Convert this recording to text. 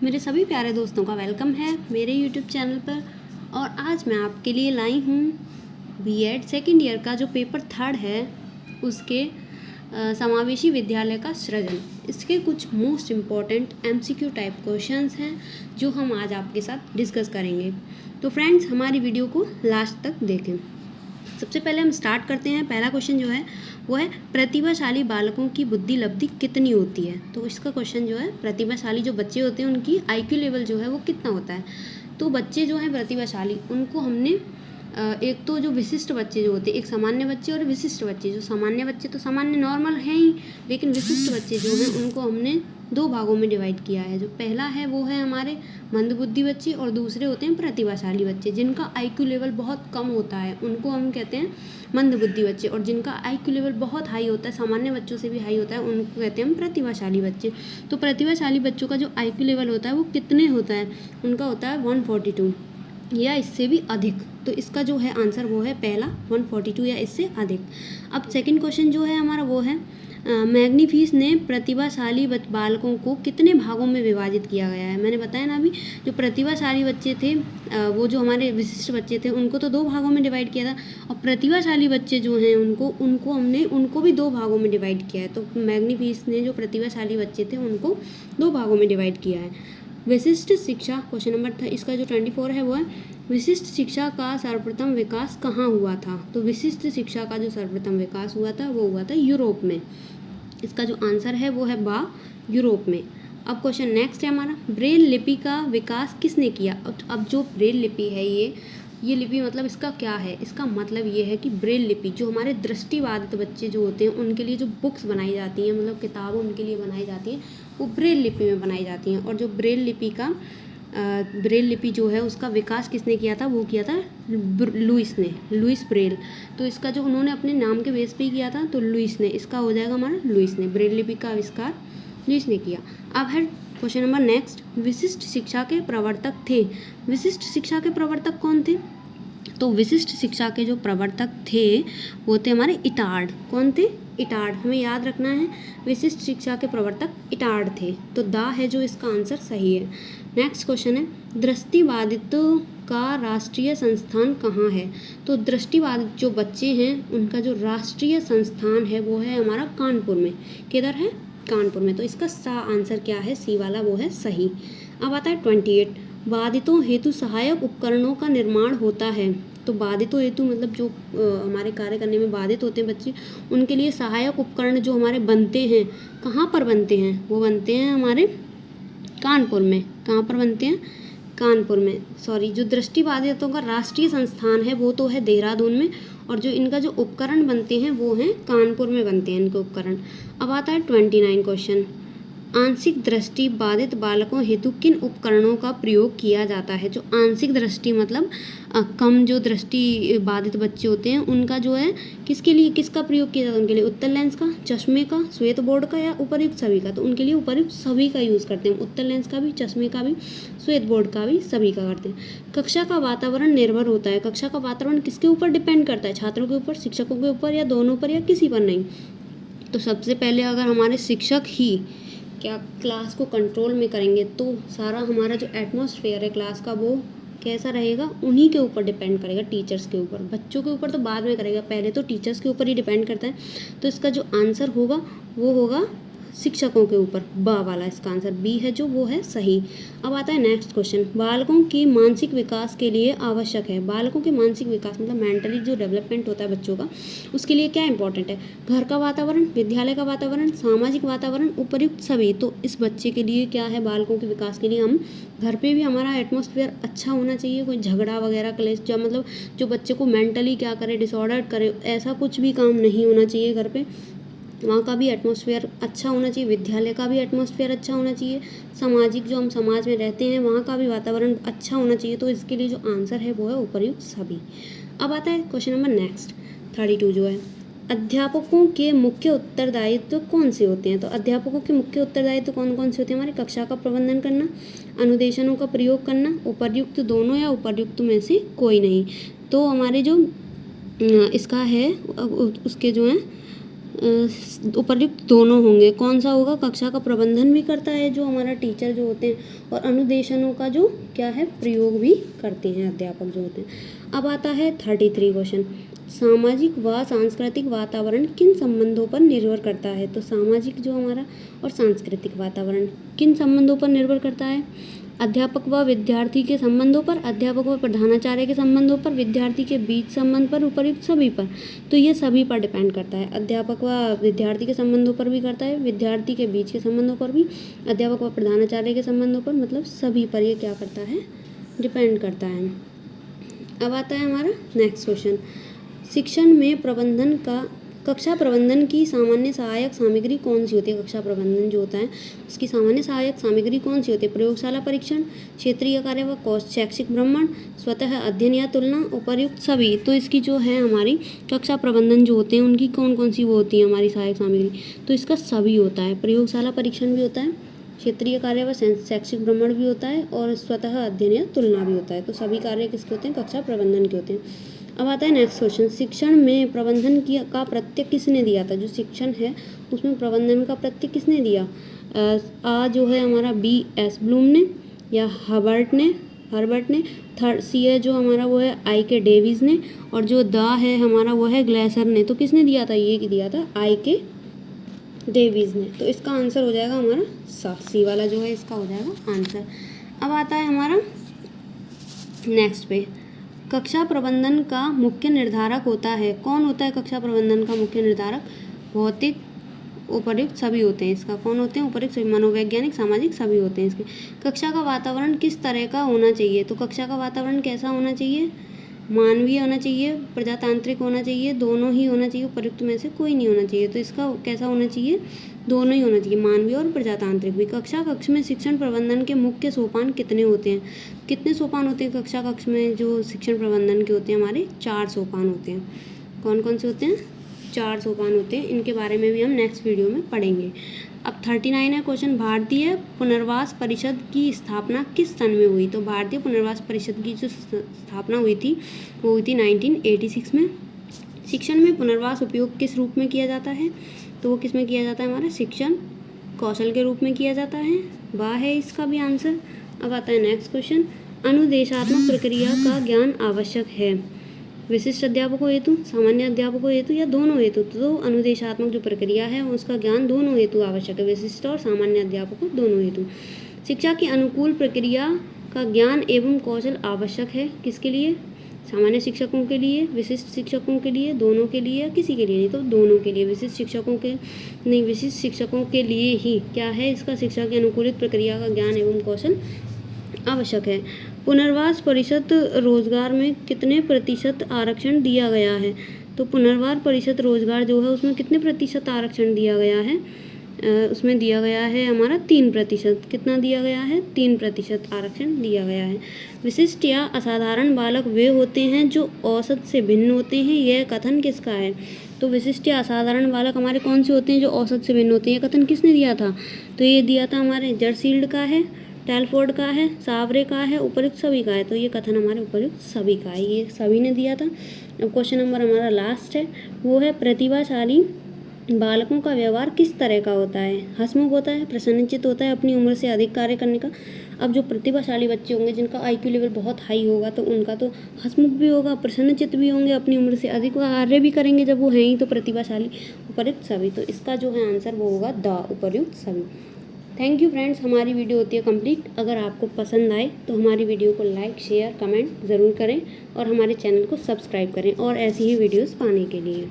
मेरे सभी प्यारे दोस्तों का वेलकम है मेरे यूट्यूब चैनल पर। और आज मैं आपके लिए लाई हूँ बीएड सेकेंड ईयर का जो पेपर 3 है उसके समावेशी विद्यालय का सृजन। इसके कुछ most important MCQ type questions हैं जो हम आज आपके साथ डिस्कस करेंगे। तो फ्रेंड्स, हमारी वीडियो को लास्ट तक देखें। सबसे पहले हम स्टार्ट करते हैं। पहला क्वेश्चन जो है वो है प्रतिभाशाली बालकों की बुद्धि लब्धि कितनी होती है। तो इसका क्वेश्चन जो है, प्रतिभाशाली जो बच्चे होते हैं उनकी आईक्यू लेवल जो है वो कितना होता है। तो बच्चे जो हैं प्रतिभाशाली, उनको हमने एक तो जो विशिष्ट बच्चे जो होते हैं, एक सामान्य बच्चे और विशिष्ट बच्चे। जो सामान्य बच्चे तो सामान्य नॉर्मल हैं ही, लेकिन विशिष्ट बच्चे जो हैं उनको हमने 2 भागों में डिवाइड किया है। जो पहला है वो है हमारे मंदबुद्धि बच्चे और दूसरे होते हैं प्रतिभाशाली बच्चे। जिनका आईक्यू लेवल बहुत कम होता है उनको हम कहते हैं मंदबुद्धि बच्चे, और जिनका आईक्यू लेवल बहुत हाई होता है, सामान्य बच्चों से भी हाई होता है, उनको कहते हैं हम प्रतिभाशाली बच्चे। तो प्रतिभाशाली बच्चों का जो आईक्यू लेवल होता है वो कितने होता है, उनका होता है 142 या इससे भी अधिक। तो इसका जो है आंसर वो है पहला 142 या इससे अधिक। अब सेकंड क्वेश्चन जो है हमारा वो है मैग्नीफिस ने प्रतिभाशाली बालकों को कितने भागों में विभाजित किया गया है। मैंने बताया ना अभी, जो प्रतिभाशाली बच्चे थे वो जो हमारे विशिष्ट बच्चे थे उनको तो 2 भागों में डिवाइड किया था, और प्रतिभाशाली बच्चे जो हैं उनको भी 2 भागों में डिवाइड किया है। तो मैग्नीफिस ने जो प्रतिभाशाली बच्चे थे उनको 2 भागों में डिवाइड किया है। विशिष्ट शिक्षा, क्वेश्चन नंबर था इसका जो 24 है वो है विशिष्ट शिक्षा का सर्वप्रथम विकास कहाँ हुआ था। तो विशिष्ट शिक्षा का जो सर्वप्रथम विकास हुआ था वो हुआ था यूरोप में। इसका जो आंसर है वो है यूरोप में। अब क्वेश्चन नेक्स्ट है हमारा, ब्रेल लिपि का विकास किसने किया। अब जो ब्रेल लिपि है ये लिपि मतलब इसका क्या है, इसका मतलब ये है कि ब्रेल लिपि जो हमारे दृष्टिबाधित बच्चे जो होते हैं उनके लिए जो बुक्स बनाई जाती हैं, मतलब किताब उनके लिए बनाई जाती हैं, वो ब्रेल लिपि में बनाई जाती हैं। और जो ब्रेल लिपि जो है उसका विकास किसने किया था, वो किया था लुइस ब्रेल। तो इसका जो उन्होंने अपने नाम के बेस पे ही किया था, तो लुइस ने, इसका हो जाएगा हमारा लुइस ने, ब्रेल लिपि का आविष्कार लुइस ने किया। अब है क्वेश्चन नंबर नेक्स्ट, विशिष्ट शिक्षा के प्रवर्तक थे। विशिष्ट शिक्षा के प्रवर्तक कौन थे। तो विशिष्ट शिक्षा के जो प्रवर्तक थे वो थे हमारे इटार्ड। कौन थे, इटार्ड। हमें याद रखना है विशिष्ट शिक्षा के प्रवर्तक इटार्ड थे। तो दा है जो इसका आंसर सही है। नेक्स्ट क्वेश्चन है, दृष्टिबाधितों का राष्ट्रीय संस्थान कहाँ है। तो दृष्टिबाधित जो बच्चे हैं उनका जो राष्ट्रीय संस्थान है वो है हमारा कानपुर में। किधर है, कानपुर में। तो इसका आंसर क्या है, सी वाला वो है सही। अब आता है 28, बाधितों हेतु सहायक उपकरणों का निर्माण होता है। तो बाधितों हेतु मतलब जो हमारे कार्य करने में बाधित होते हैं बच्चे, उनके लिए सहायक उपकरण जो हमारे बनते हैं, कहाँ पर बनते हैं, वो बनते हैं हमारे कानपुर में। कहाँ पर बनते हैं, कानपुर में। सॉरी, जो दृष्टिबाधितों का राष्ट्रीय संस्थान है वो तो है देहरादून में, और जो इनका जो उपकरण बनते हैं वो हैं कानपुर में बनते हैं इनके उपकरण। अब आता है 29 क्वेश्चन, आंशिक दृष्टि बाधित बालकों हेतु किन उपकरणों का प्रयोग किया जाता है। जो आंशिक दृष्टि मतलब कम जो दृष्टि बाधित बच्चे होते हैं उनका जो है किसके लिए, किसका प्रयोग किया जाता है, उनके लिए उत्तल लेंस का, चश्मे का, श्वेत बोर्ड का, या उपर्युक्त सभी का। तो उनके लिए उपर्युक्त सभी का यूज़ करते हैं, उत्तल लेंस का भी, चश्मे का भी, श्वेत बोर्ड का भी, सभी का करते हैं। कक्षा का वातावरण निर्भर होता है। कक्षा का वातावरण किसके ऊपर डिपेंड करता है, छात्रों के ऊपर, शिक्षकों के ऊपर, या दोनों पर, या किसी पर नहीं। तो सबसे पहले अगर हमारे शिक्षक ही क्या क्लास को कंट्रोल में करेंगे तो सारा हमारा जो एटमॉस्फेयर है क्लास का वो कैसा रहेगा, उन्हीं के ऊपर डिपेंड करेगा, टीचर्स के ऊपर। बच्चों के ऊपर तो बाद में करेगा, पहले तो टीचर्स के ऊपर ही डिपेंड करता है। तो इसका जो आंसर होगा वो होगा शिक्षकों के ऊपर, बा वाला इसका आंसर बी है जो वो है सही। अब आता है नेक्स्ट क्वेश्चन, बालकों के मानसिक विकास के लिए आवश्यक है। बालकों के मानसिक विकास मतलब मेंटली जो डेवलपमेंट होता है बच्चों का, उसके लिए क्या इंपॉर्टेंट है, घर का वातावरण, विद्यालय का वातावरण, सामाजिक वातावरण, उपर्युक्त सभी। तो इस बच्चे के लिए क्या है, बालकों के विकास के लिए हम घर पे भी हमारा एटमॉस्फेयर अच्छा होना चाहिए, कोई झगड़ा वगैरह क्लेश जो मतलब जो बच्चे को मेंटली क्या करे, डिसऑर्डर करे, ऐसा कुछ भी काम नहीं होना चाहिए घर पे। वहाँ का भी एटमॉस्फेयर अच्छा होना चाहिए, विद्यालय का भी एटमॉस्फेयर अच्छा होना चाहिए, सामाजिक जो हम समाज में रहते हैं वहाँ का भी वातावरण अच्छा होना चाहिए। तो इसके लिए जो आंसर है वो है उपर्युक्त सभी। अब आता है क्वेश्चन नंबर नेक्स्ट 32 जो है, अध्यापकों के मुख्य उत्तरदायित्व कौन से होते हैं। तो अध्यापकों के मुख्य उत्तरदायित्व कौन कौन से होते हैं, हमारी कक्षा का प्रबंधन करना, अनुदेशनों का प्रयोग करना, उपर्युक्त दोनों या उपर्युक्त में से कोई नहीं। तो हमारे जो इसका है उसके जो है उपर्युक्त दोनों होंगे। कौन सा होगा? कक्षा का प्रबंधन भी करता है जो हमारा टीचर जो होते हैं, और अनुदेशनों का जो क्या है प्रयोग भी करते हैं अध्यापक जो होते हैं। अब आता है 33 क्वेश्चन, सामाजिक व सांस्कृतिक वातावरण किन संबंधों पर निर्भर करता है? तो सामाजिक जो हमारा और सांस्कृतिक वातावरण किन संबंधों पर निर्भर करता है? अध्यापक व विद्यार्थी के संबंधों पर, अध्यापक व प्रधानाचार्य के संबंधों पर, विद्यार्थी के बीच संबंध पर, उपर्युक्त सभी पर। तो ये सभी पर डिपेंड करता है। अध्यापक व विद्यार्थी के संबंधों पर भी करता है, विद्यार्थी के बीच के संबंधों पर भी, अध्यापक व प्रधानाचार्य के संबंधों पर, मतलब सभी पर ये क्या करता है? डिपेंड करता है। अब आता है हमारा नेक्स्ट क्वेश्चन, शिक्षण में प्रबंधन का कक्षा प्रबंधन की सामान्य सहायक सामग्री कौन सी होती है? कक्षा प्रबंधन जो होता है उसकी सामान्य सहायक सामग्री कौन सी होती है? प्रयोगशाला परीक्षण, क्षेत्रीय कार्य व शैक्षिक भ्रमण, स्वतः अध्ययन या तुलना, उपर्युक्त सभी। तो इसकी जो है हमारी कक्षा प्रबंधन जो होते हैं उनकी कौन कौन सी वो होती है हमारी सहायक सामग्री? तो इसका सभी होता है। प्रयोगशाला परीक्षण भी होता है, क्षेत्रीय कार्य व शैक्षिक भ्रमण भी होता है, और स्वतः अध्ययन या तुलना भी होता है। तो सभी कार्य किसके होते हैं? कक्षा प्रबंधन के होते हैं। अब आता है नेक्स्ट क्वेश्चन, शिक्षण में प्रबंधन का प्रत्यय किसने दिया था? जो शिक्षण है उसमें प्रबंधन का प्रत्यय किसने दिया? आ जो है हमारा B.S. ब्लूम ने, या हर्बर्ट ने, थर्ड सी है जो हमारा वो है I.K. डेविस ने, और जो द है हमारा वो है ग्लेसर ने। तो किसने दिया था? ये दिया था I.K. डेविस ने। तो इसका आंसर हो जाएगा हमारा सी वाला जो है इसका हो जाएगा आंसर। अब आता है हमारा नेक्स्ट पे, कक्षा प्रबंधन का मुख्य निर्धारक होता है। कौन होता है कक्षा प्रबंधन का मुख्य निर्धारक? भौतिक, उपर्युक्त सभी होते हैं। इसका कौन होते हैं? उपर्युक्त सभी, मनोवैज्ञानिक, सामाजिक सभी होते हैं इसके। कक्षा का वातावरण किस तरह का होना चाहिए? तो कक्षा का वातावरण कैसा होना चाहिए? मानवीय होना चाहिए, प्रजातांत्रिक होना चाहिए, दोनों ही होना चाहिए, उपर्युक्त में से कोई नहीं होना चाहिए। तो इसका कैसा होना चाहिए? दोनों ही होना चाहिए, मानवीय और प्रजातांत्रिक भी। कक्षा कक्ष में शिक्षण प्रबंधन के मुख्य सोपान कितने होते हैं? कितने सोपान होते हैं कक्षा कक्ष में जो शिक्षण प्रबंधन के होते हैं? हमारे 4 सोपान होते हैं। कौन कौन से होते हैं? 4 सोपान होते हैं। इनके बारे में भी हम नेक्स्ट वीडियो में पढ़ेंगे। अब 39 है क्वेश्चन, भारतीय पुनर्वास परिषद की स्थापना किस सन में हुई? तो भारतीय पुनर्वास परिषद की जो स्थापना हुई थी वो हुई थी 1986 में। शिक्षण में पुनर्वास उपयोग किस रूप में किया जाता है? तो वो किस में किया जाता है? हमारा शिक्षण कौशल के रूप में किया जाता है। वाह है इसका भी आंसर। अब आता है नेक्स्ट क्वेश्चन, अनुदेशात्मक प्रक्रिया का ज्ञान आवश्यक है विशिष्ट अध्यापकों हेतु, सामान्य अध्यापकों हेतु या दोनों हेतु? तो अनुदेशात्मक जो प्रक्रिया है उसका ज्ञान दोनों हेतु आवश्यक है, विशिष्ट और सामान्य अध्यापकों दोनों हेतु। शिक्षा की अनुकूल प्रक्रिया का ज्ञान एवं कौशल आवश्यक है किसके लिए? सामान्य शिक्षकों के लिए, विशिष्ट शिक्षकों के लिए, दोनों के लिए या किसी के लिए नहीं? तो दोनों के लिए। विशिष्ट शिक्षकों के नहीं, विशिष्ट शिक्षकों के लिए ही क्या है इसका? शिक्षा की अनुकूलित प्रक्रिया का ज्ञान एवं कौशल आवश्यक है। पुनर्वास परिषद रोजगार में कितने प्रतिशत आरक्षण दिया गया है? तो पुनर्वास परिषद रोजगार जो है उसमें कितने प्रतिशत आरक्षण दिया गया है? उसमें दिया गया है हमारा 3%। कितना दिया गया है? 3% आरक्षण दिया गया है। विशिष्ट या असाधारण बालक वे होते हैं जो औसत से भिन्न होते हैं, यह कथन किसका है? तो विशिष्ट या असाधारण बालक हमारे कौन से होते हैं? जो औसत से भिन्न होते हैं। यह कथन किसने दिया था? तो ये दिया था हमारे जरसील्ड का है, टेलफोर्ड का है, सावरे का है, उपर्युक्त सभी का है। तो ये कथन हमारे उपर्युक्त सभी का है, ये सभी ने दिया था। अब क्वेश्चन नंबर हमारा लास्ट है, वो है प्रतिभाशाली बालकों का व्यवहार किस तरह का होता है? हंसमुख होता है, प्रसन्नचित्त होता है, अपनी उम्र से अधिक कार्य करने का। अब जो प्रतिभाशाली बच्चे होंगे जिनका IQ लेवल बहुत हाई होगा तो उनका तो हंसमुख भी होगा, प्रसन्नचित्त भी होंगे, अपनी उम्र से अधिक कार्य भी करेंगे जब वो हैं ही तो प्रतिभाशाली, उपर्युक्त सभी। तो इसका जो है आंसर वो होगा द, उपर्युक्त सभी। थैंक यू फ्रेंड्स, हमारी वीडियो होती है कंप्लीट। अगर आपको पसंद आए तो हमारी वीडियो को लाइक, शेयर, कमेंट ज़रूर करें और हमारे चैनल को सब्सक्राइब करें और ऐसी ही वीडियोस पाने के लिए।